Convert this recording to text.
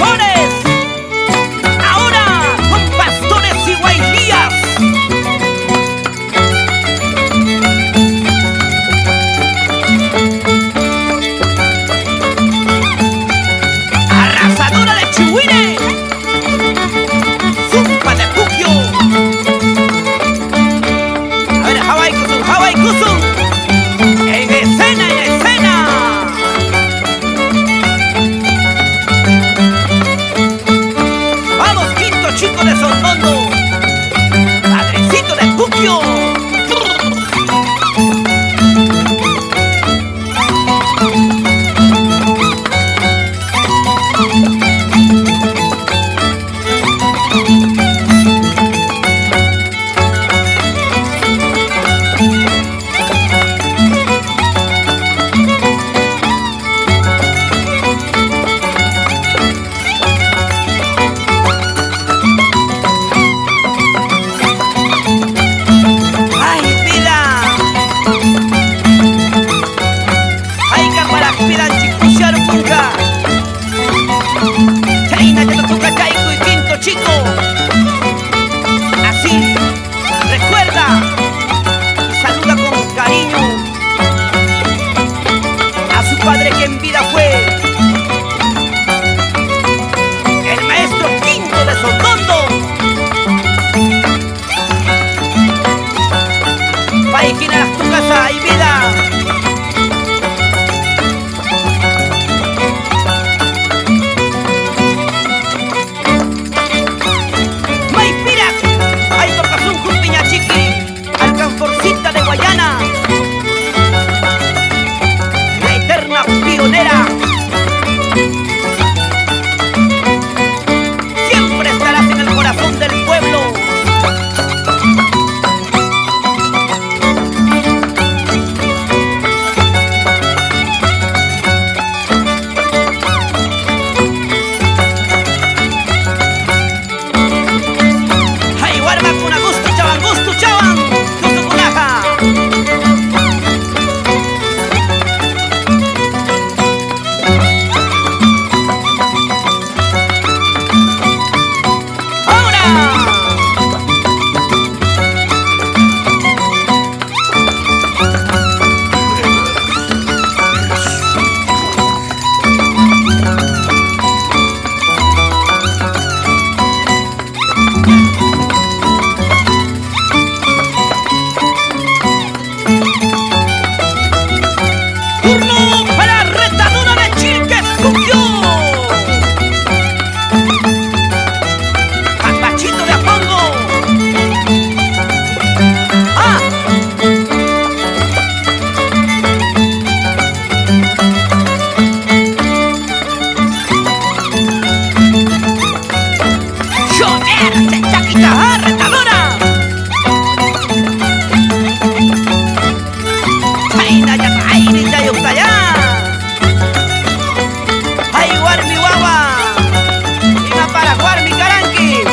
mejores. Ahora con pastores y Huaylias. Arrasadora de CHIHUIRE. Zumba de Puquio. A ver, Hawaii Kusun. En escena. Vamos, Quinto Chico de Sondondo. Padrecito de Puquio. Quinto Chico, así recuerda y saluda con cariño a su padre que en vida fue el maestro Quinto de Sondondo. Paikina tu casa y vida. De Guayana, la eterna pionera, siempre estarás en el corazón del pueblo. Ay, guarda con gusto chavan. ¡RETADORA! ¡Ay, guarmi guagua! ¡Iba para guarmi caranqui!